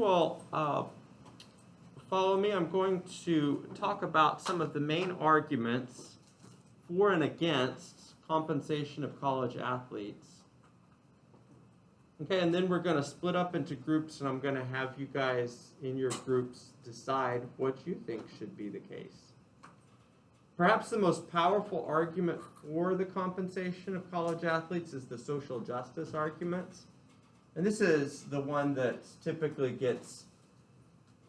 will follow me, I'm going to talk about some of the main arguments for and against compensation of college athletes. Okay, and then we're going to split up into groups, and I'm going to have you guys in your groups decide what you think should be the case. Perhaps the most powerful argument for the compensation of college athletes is the social justice argument. And this is the one that typically gets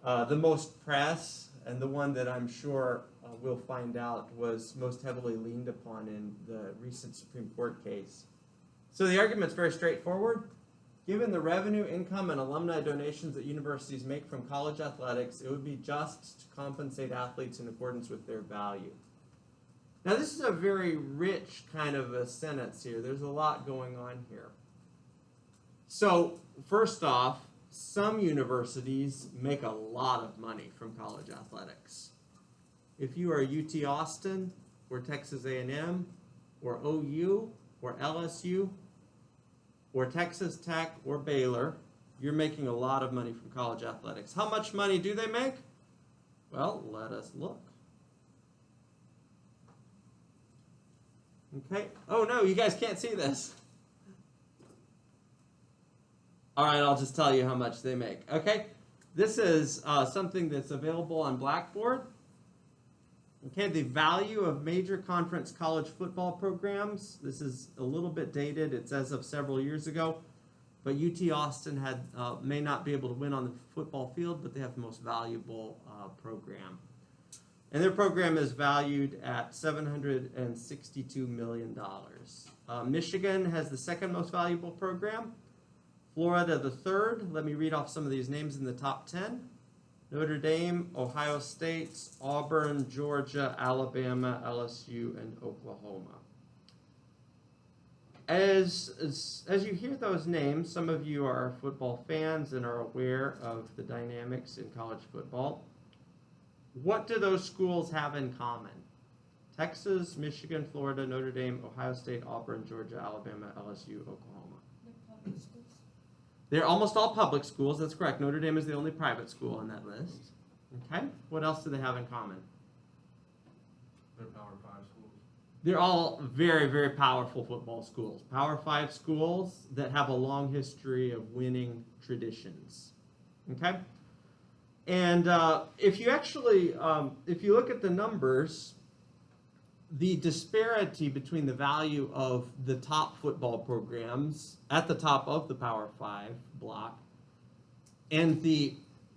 the most press, and the one that I'm sure we'll find out was most heavily leaned upon in the recent Supreme Court case. So the argument's very straightforward. Given the revenue, income, and alumni donations that universities make from college athletics, it would be just to compensate athletes in accordance with their value. Now, this is a very rich kind of a sentence here. There's a lot going on here. So, first off, some universities make a lot of money from college athletics. If you are UT Austin, or Texas A&M, or OU, or LSU, or Texas Tech, or Baylor, you're making a lot of money from college athletics. How much money do they make? Well, let us look. Okay. Oh, no, you guys can't see this. All right, I'll just tell you how much they make. Okay. This is something that's available on Blackboard. Okay, the value of major conference college football programs. This is a little bit dated. It's as of several years ago. But UT Austin may not be able to win on the football field, but they have the most valuable program. And their program is valued at $762 million. Michigan has the second most valuable program. Florida the third. Let me read off some of these names in the top 10. Notre Dame, Ohio State, Auburn, Georgia, Alabama, LSU, and Oklahoma. As you hear those names, some of you are football fans and are aware of the dynamics in college football. What do those schools have in common? Texas, Michigan, Florida, Notre Dame, Ohio State, Auburn, Georgia, Alabama, LSU, Oklahoma. They're almost all public schools. That's correct. Notre Dame is the only private school on that list. Okay. What else do they have in common? They're Power 5 schools. They're all very, very powerful football schools. Power 5 schools that have a long history of winning traditions. Okay. And if you look at the numbers, the disparity between the value of the top football programs at the top of the Power 5 block and the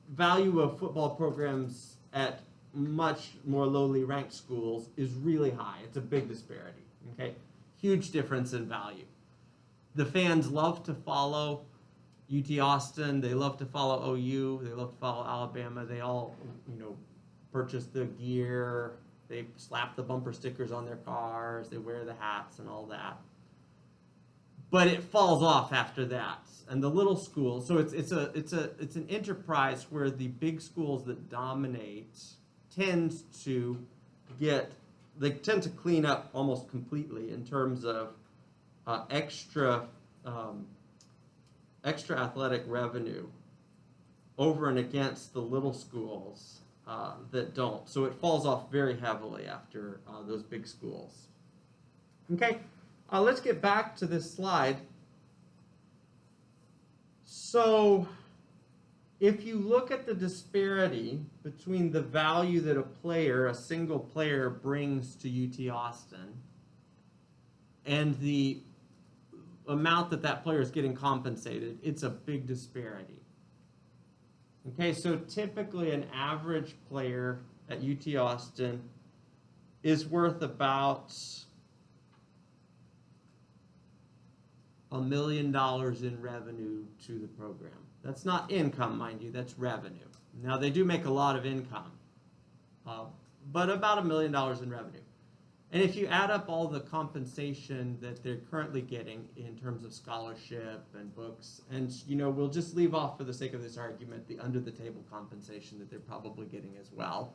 value of football programs at much more lowly ranked schools is really high. It's a big disparity. Okay, huge difference in value. The fans love to follow UT Austin. They love to follow OU. They love to follow Alabama. They all, purchase the gear. They slap the bumper stickers on their cars. They wear the hats and all that. But it falls off after that. And the little schools, so it's an enterprise where the big schools that dominate tend to clean up almost completely in terms of extra athletic revenue over and against the little schools that don't. So it falls off very heavily after those big schools. Okay, let's get back to this slide. So if you look at the disparity between the value that a single player brings to UT Austin and the amount that player is getting compensated, it's a big disparity. Okay, so typically an average player at UT Austin is worth about $1 million in revenue to the program. That's not income, mind you, that's revenue. Now, they do make a lot of income, but about $1 million in revenue. And if you add up all the compensation that they're currently getting in terms of scholarship and books, and we'll just leave off for the sake of this argument the under-the-table compensation that they're probably getting as well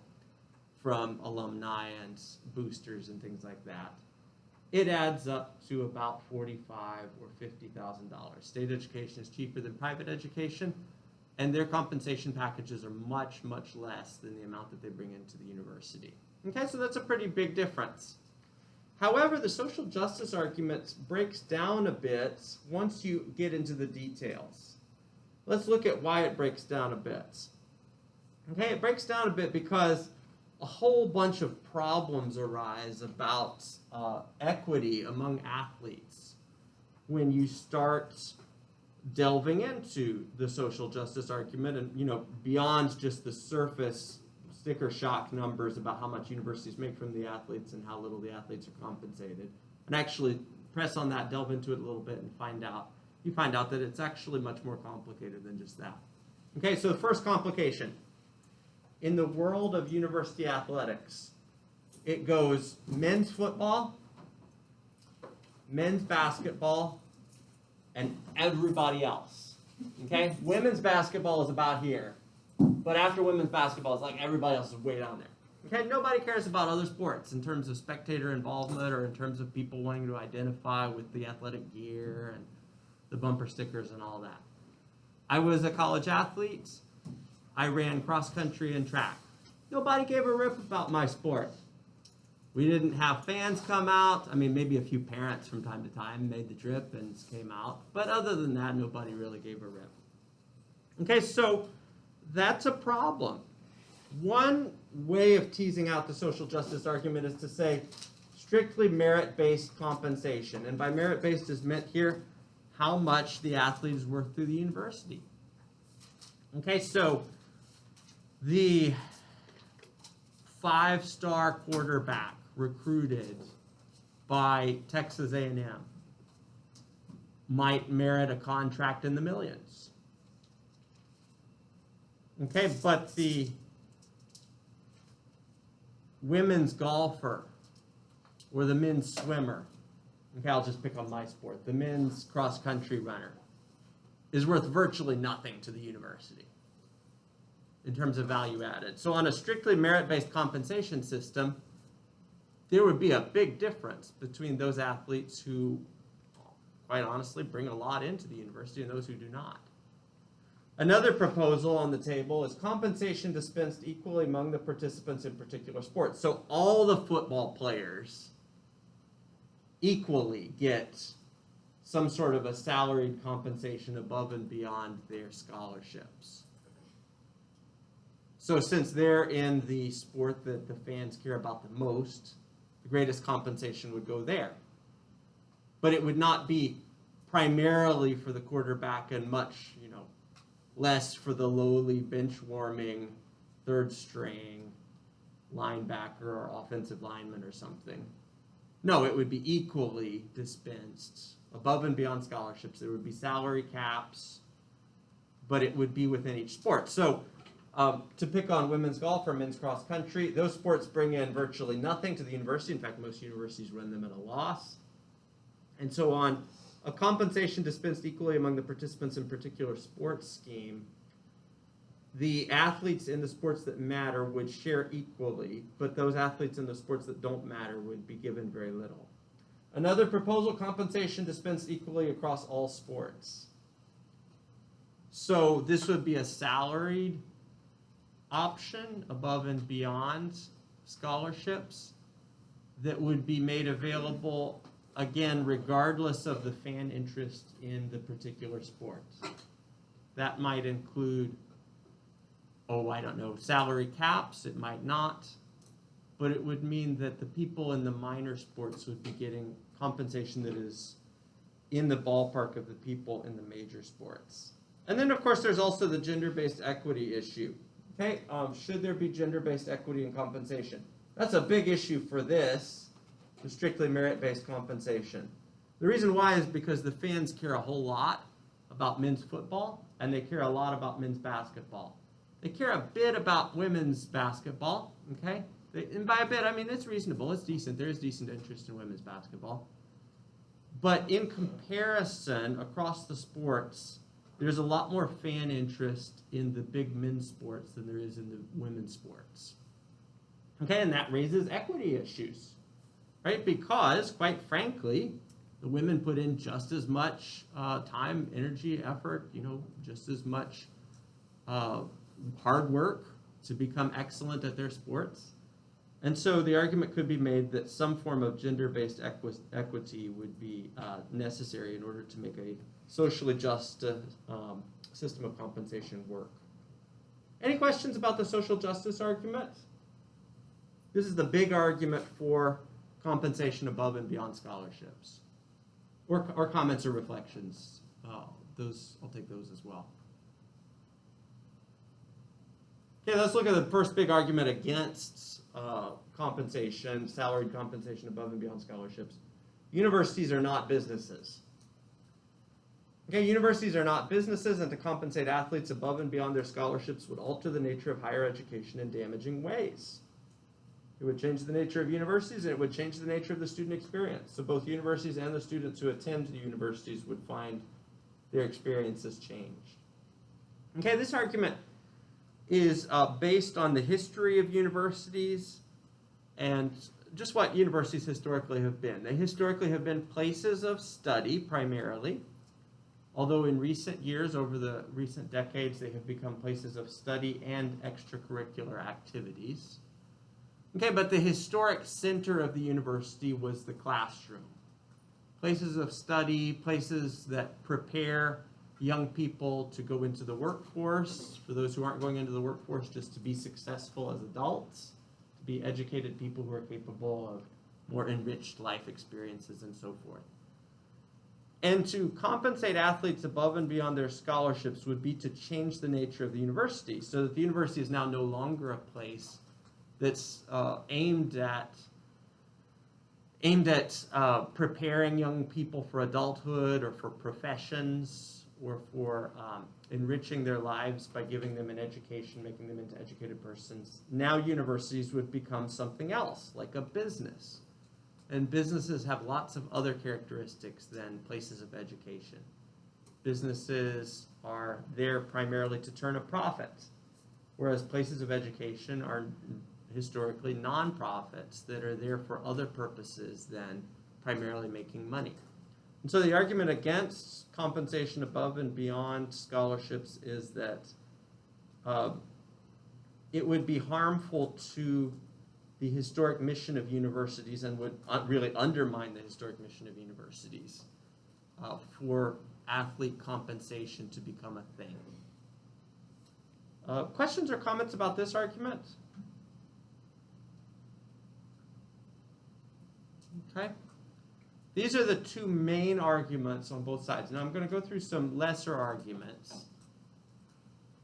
from alumni and boosters and things like that, it adds up to about $45,000 or $50,000. State education is cheaper than private education, and their compensation packages are much, much less than the amount that they bring into the university. Okay, so that's a pretty big difference. However, the social justice argument breaks down a bit once you get into the details. Let's look at why it breaks down a bit. Okay, it breaks down a bit because a whole bunch of problems arise about equity among athletes when you start delving into the social justice argument and, beyond just the surface sticker shock numbers about how much universities make from the athletes and how little the athletes are compensated, and actually press on that, delve into it a little bit, and find out that it's actually much more complicated than just that. Okay, so the first complication. In the world of university athletics, it goes men's football, men's basketball, and everybody else. Okay? Women's basketball is about here. But after women's basketball, it's like everybody else is way down there. Okay? Nobody cares about other sports in terms of spectator involvement or in terms of people wanting to identify with the athletic gear and the bumper stickers and all that. I was a college athlete. I ran cross country and track. Nobody gave a rip about my sport. We didn't have fans come out. I mean, maybe a few parents from time to time made the trip and came out. But other than that, nobody really gave a rip. Okay, so that's a problem. One way of teasing out the social justice argument is to say strictly merit-based compensation. And by merit-based is meant here how much the athlete is worth to the university. Okay, so the 5-star quarterback recruited by Texas A&M might merit a contract in the millions. Okay, but the women's golfer or the men's swimmer, okay, I'll just pick on my sport, the men's cross-country runner, is worth virtually nothing to the university in terms of value added. So on a strictly merit-based compensation system, there would be a big difference between those athletes who, quite honestly, bring a lot into the university and those who do not. Another proposal on the table is compensation dispensed equally among the participants in particular sports. So all the football players equally get some sort of a salaried compensation above and beyond their scholarships. So since they're in the sport that the fans care about the most, the greatest compensation would go there. But it would not be primarily for the quarterback and much, less for the lowly bench warming third string linebacker or offensive lineman or something. No, it would be equally dispensed above and beyond scholarships. There would be salary caps, but it would be within each sport. So to pick on women's golf or men's cross country, those sports bring in virtually nothing to the university. In fact, most universities run them at a loss. And so on a compensation dispensed equally among the participants in particular sports scheme, the athletes in the sports that matter would share equally, but those athletes in the sports that don't matter would be given very little. Another proposal, compensation dispensed equally across all sports. So this would be a salaried option above and beyond scholarships that would be made available, again, regardless of the fan interest in the particular sport. That might include, salary caps. It might not. But it would mean that the people in the minor sports would be getting compensation that is in the ballpark of the people in the major sports. And then, of course, there's also the gender-based equity issue. Okay, should there be gender-based equity in compensation? That's a big issue for this, the strictly merit-based compensation. The reason why is because the fans care a whole lot about men's football, and they care a lot about men's basketball. They care a bit about women's basketball, okay? And by a bit, I mean, it's reasonable, it's decent. There is decent interest in women's basketball. But in comparison, across the sports, there's a lot more fan interest in the big men's sports than there is in the women's sports. Okay, and that raises equity issues, right? Because, quite frankly, the women put in just as much time, energy, effort, just as much hard work to become excellent at their sports. And so the argument could be made that some form of gender-based equity would be necessary in order to make a socially just system of compensation work. Any questions about the social justice argument? This is the big argument for compensation above and beyond scholarships. Or comments or reflections. I'll take those as well. Okay, let's look at the first big argument against compensation, salaried compensation above and beyond scholarships. Universities are not businesses. Okay, universities are not businesses, and to compensate athletes above and beyond their scholarships would alter the nature of higher education in damaging ways. It would change the nature of universities, and it would change the nature of the student experience. So both universities and the students who attend the universities would find their experiences changed. Okay, this argument is based on the history of universities and just what universities historically have been. They historically have been places of study primarily, although in recent years, over the recent decades, they have become places of study and extracurricular activities. Okay, but the historic center of the university was the classroom. Places of study, places that prepare young people to go into the workforce, for those who aren't going into the workforce, just to be successful as adults, to be educated people who are capable of more enriched life experiences and so forth. And to compensate athletes above and beyond their scholarships would be to change the nature of the university, so that the university is now no longer a place that's aimed at preparing young people for adulthood or for professions or for enriching their lives by giving them an education, making them into educated persons. Now universities would become something else, like a business. And businesses have lots of other characteristics than places of education. Businesses are there primarily to turn a profit, whereas places of education are historically nonprofits that are there for other purposes than primarily making money. And so the argument against compensation above and beyond scholarships is that it would be harmful to the historic mission of universities and would really undermine the historic mission of universities for athlete compensation to become a thing. Questions or comments about this argument? Okay. These are the two main arguments on both sides. Now I'm going to go through some lesser arguments.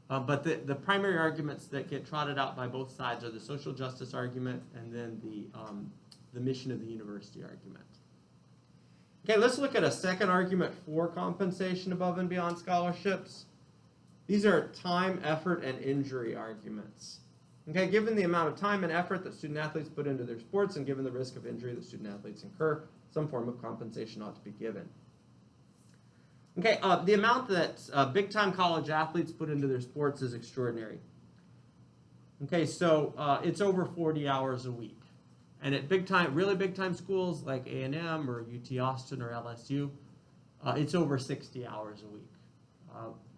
But the primary arguments that get trotted out by both sides are the social justice argument and then the mission of the university argument. Okay, let's look at a second argument for compensation above and beyond scholarships. These are time, effort, and injury arguments. Okay, given the amount of time and effort that student athletes put into their sports and given the risk of injury that student athletes incur, some form of compensation ought to be given. Okay, the amount that big-time college athletes put into their sports is extraordinary. Okay, so it's over 40 hours a week. And at really big-time schools like A&M or UT Austin or LSU, it's over 60 hours a week.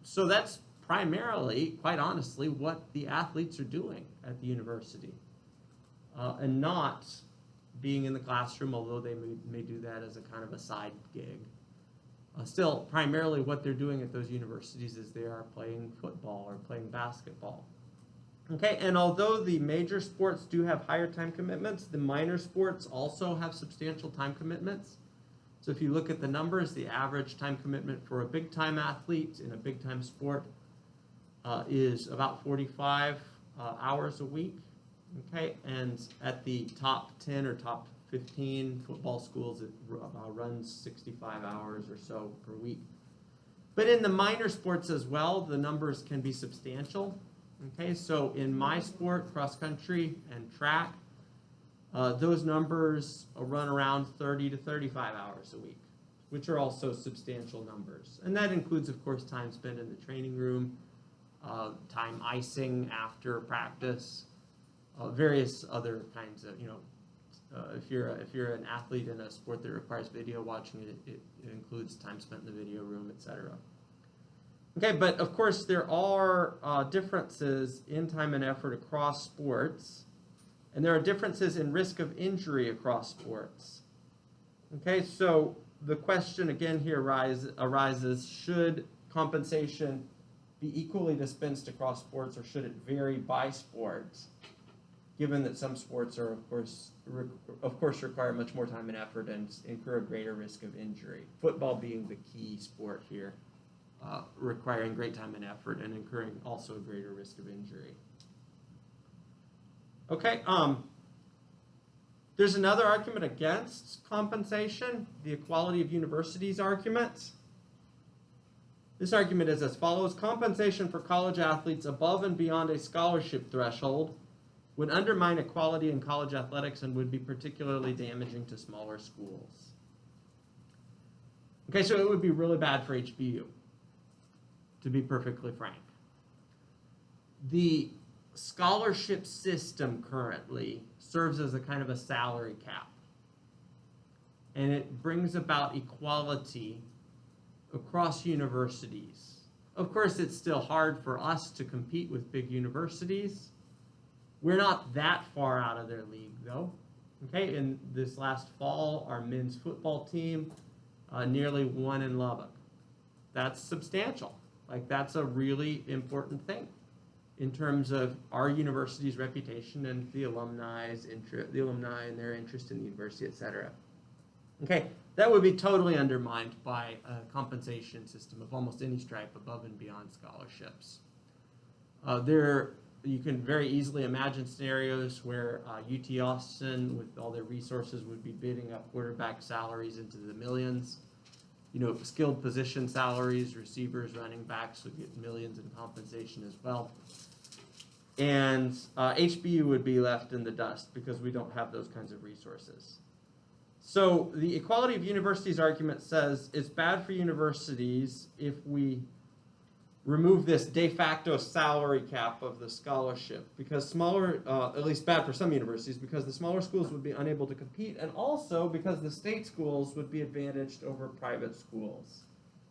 So that's primarily, quite honestly, what the athletes are doing at the university. And not being in the classroom, although they may do that as a kind of a side gig. Still, primarily what they're doing at those universities is they are playing football or playing basketball. Okay, and although the major sports do have higher time commitments, the minor sports also have substantial time commitments. So if you look at the numbers, the average time commitment for a big-time athlete in a big-time sport is about 45 hours a week. Okay, and at the top 10 or top 15 football schools, it runs 65 hours or so per week. But in the minor sports as well, the numbers can be substantial. Okay, so in my sport, cross country and track, those numbers run around 30 to 35 hours a week, which are also substantial numbers. And that includes, of course, time spent in the training room, time icing after practice, various other kinds of, if you're an athlete in a sport that requires video watching, it includes time spent in the video room, etc. Okay, but of course there are differences in time and effort across sports, and there are differences in risk of injury across sports. Okay, so the question again here arises, should compensation be equally dispensed across sports, or should it vary by sports, given that some sports are of course require much more time and effort and incur a greater risk of injury, football being the key sport here, requiring great time and effort and incurring also a greater risk of injury. Okay, there's another argument against compensation, the equality of universities argument. This argument is as follows: compensation for college athletes above and beyond a scholarship threshold would undermine equality in college athletics and would be particularly damaging to smaller schools. Okay, so it would be really bad for HBU, to be perfectly frank. The scholarship system currently serves as a kind of a salary cap, and it brings about equality across universities. Of course, it's still hard for us to compete with big universities. We're not that far out of their league, though. Okay, in this last fall, our men's football team nearly won in Lubbock. That's substantial. Like, that's a really important thing in terms of our university's reputation and the alumni and their interest in the university, etc. Okay, that would be totally undermined by a compensation system of almost any stripe above and beyond scholarships. You can very easily imagine scenarios where UT Austin, with all their resources, would be bidding up quarterback salaries into the millions. You know, skilled position salaries, receivers, running backs would get millions in compensation as well. And HBU would be left in the dust because we don't have those kinds of resources. So the equality of universities argument says it's bad for universities if we remove this de facto salary cap of the scholarship, because smaller, at least bad for some universities, because the smaller schools would be unable to compete, and also because the state schools would be advantaged over private schools.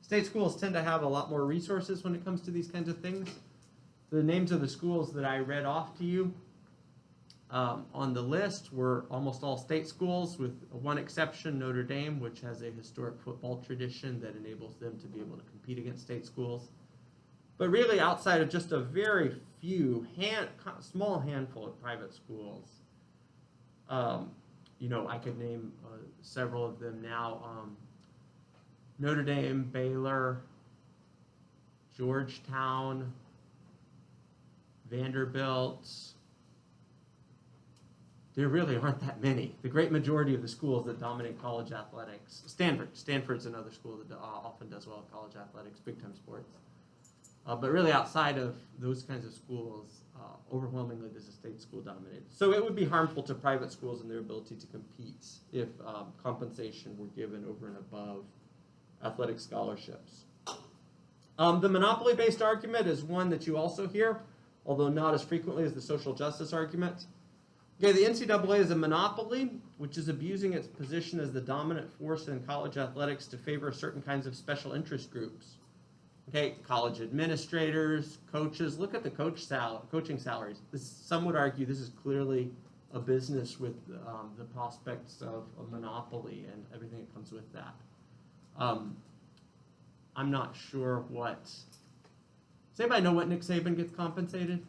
State schools tend to have a lot more resources when it comes to these kinds of things. The names of the schools that I read off to you on the list were almost all state schools, with one exception, Notre Dame, which has a historic football tradition that enables them to be able to compete against state schools. But really, outside of just a very few, small handful of private schools, you know, I could name several of them now. Notre Dame, Baylor, Georgetown, Vanderbilt. There really aren't that many. The great majority of the schools that dominate college athletics. Stanford's another school that often does well in college athletics, big-time sports. But really, outside of those kinds of schools, overwhelmingly, there's a state school dominated. So it would be harmful to private schools and their ability to compete if compensation were given over and above athletic scholarships. The monopoly-based argument is one that you also hear, although not as frequently as the social justice argument. Okay, the NCAA is a monopoly, which is abusing its position as the dominant force in college athletics to favor certain kinds of special interest groups. Okay, college administrators, coaches. Look at the coaching salaries. Some would argue this is clearly a business with the prospects of a monopoly and everything that comes with that. I'm not sure what. Does anybody know what Nick Saban gets compensated?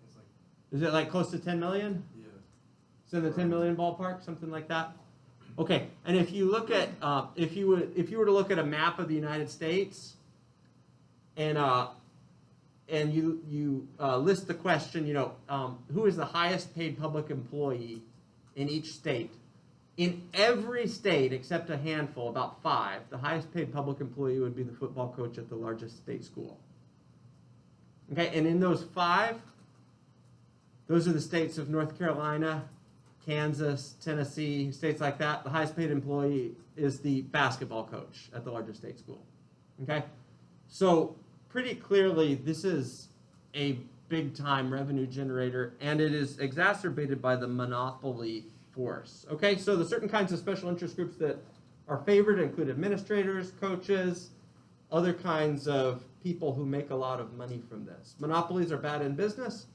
It's like, Is it like close to 10 million? yeah. It's in the 10 million ballpark, something like that. Okay, and if you look at if you were to look at a map of the United States, and you list the question, you know, who is the highest paid public employee in each state? In every state except a handful, about 5, the highest paid public employee would be the football coach at the largest state school. Okay, and in those 5, those are the states of North Carolina, Kansas, Tennessee, states like that. The highest paid employee is the basketball coach at the largest state school. Okay? So pretty clearly this is a big time revenue generator, and it is exacerbated by the monopoly force. Okay? So the certain kinds of special interest groups that are favored include administrators, coaches, other kinds of people who make a lot of money from this. Monopolies are bad in business,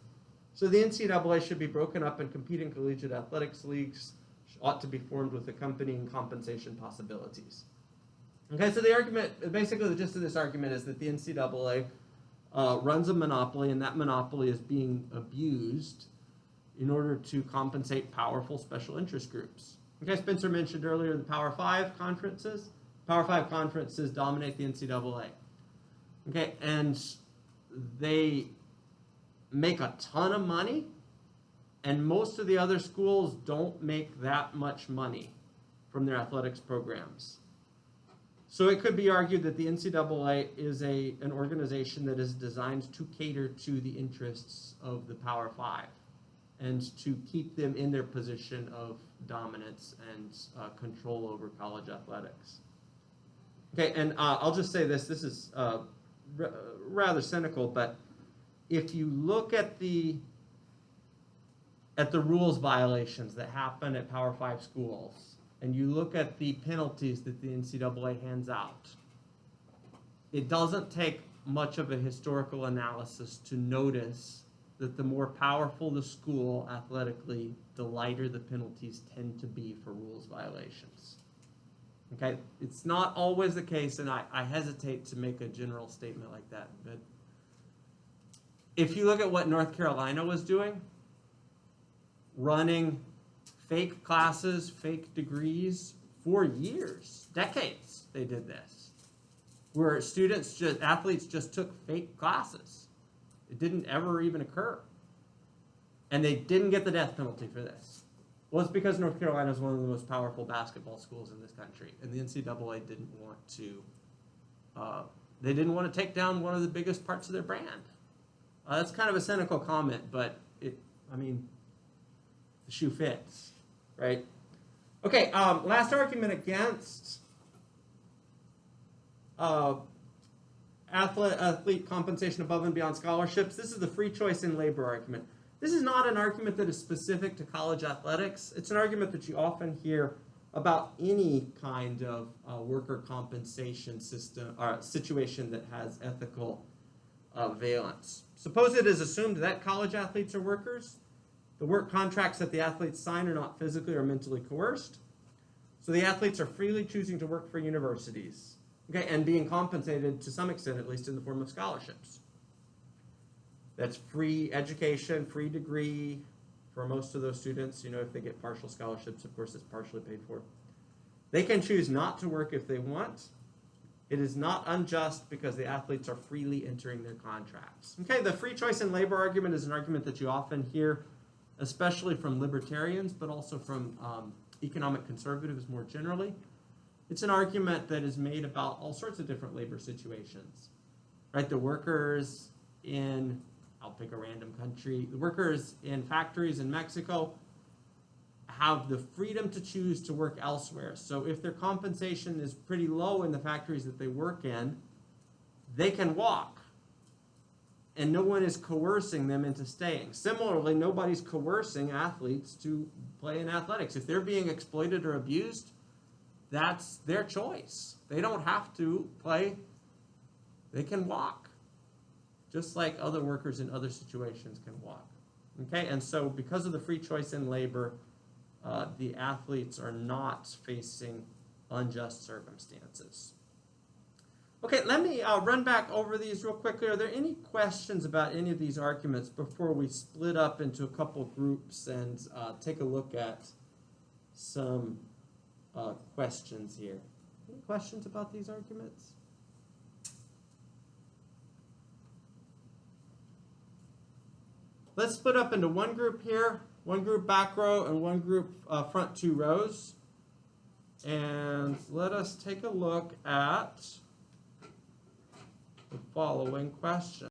so the NCAA should be broken up and competing collegiate athletics leagues ought to be formed with accompanying compensation possibilities. Okay, so the argument, basically the gist of this argument is that the NCAA runs a monopoly, and that monopoly is being abused in order to compensate powerful special interest groups. Okay, Spencer mentioned earlier the Power 5 conferences. Power 5 conferences dominate the NCAA. Okay, and they make a ton of money, and most of the other schools don't make that much money from their athletics programs. So it could be argued that the NCAA is an organization that is designed to cater to the interests of the Power 5 and to keep them in their position of dominance and control over college athletics. Okay, and I'll just say this is rather cynical, but if you look at the rules violations that happen at Power 5 schools, and you look at the penalties that the NCAA hands out, it doesn't take much of a historical analysis to notice that the more powerful the school athletically, the lighter the penalties tend to be for rules violations. Okay, it's not always the case, and I hesitate to make a general statement like that, but if you look at what North Carolina was doing, running fake classes, fake degrees for years, decades, they did this, where athletes just took fake classes. It didn't ever even occur. And they didn't get the death penalty for this. Well, it's because North Carolina is one of the most powerful basketball schools in this country, and the NCAA didn't want to take down one of the biggest parts of their brand. That's kind of a cynical comment, but the shoe fits, right? Okay, last argument against athlete compensation above and beyond scholarships. This is the free choice in labor argument. This is not an argument that is specific to college athletics. It's an argument that you often hear about any kind of worker compensation system or situation that has ethical valence. Suppose it is assumed that college athletes are workers. The work contracts that the athletes sign are not physically or mentally coerced. So the athletes are freely choosing to work for universities, okay, and being compensated to some extent, at least in the form of scholarships. That's free education, free degree for most of those students. If they get partial scholarships, of course, it's partially paid for. They can choose not to work if they want. It is not unjust because the athletes are freely entering their contracts. Okay, the free choice in labor argument is an argument that you often hear, especially from libertarians, but also from economic conservatives more generally. It's an argument that is made about all sorts of different labor situations, right? The workers in, I'll pick a random country, the workers in factories in Mexico have the freedom to choose to work elsewhere. So if their compensation is pretty low in the factories that they work in, they can walk, and no one is coercing them into staying. Similarly, nobody's coercing athletes to play in athletics. If they're being exploited or abused, that's their choice. They don't have to play. They can walk, just like other workers in other situations can walk. Okay, and so because of the free choice in labor, the athletes are not facing unjust circumstances. Okay, let me run back over these real quickly. Are there any questions about any of these arguments before we split up into a couple groups and take a look at some questions here? Any questions about these arguments? Let's split up into one group here, one group back row, and one group front two rows. And let us take a look at the following question.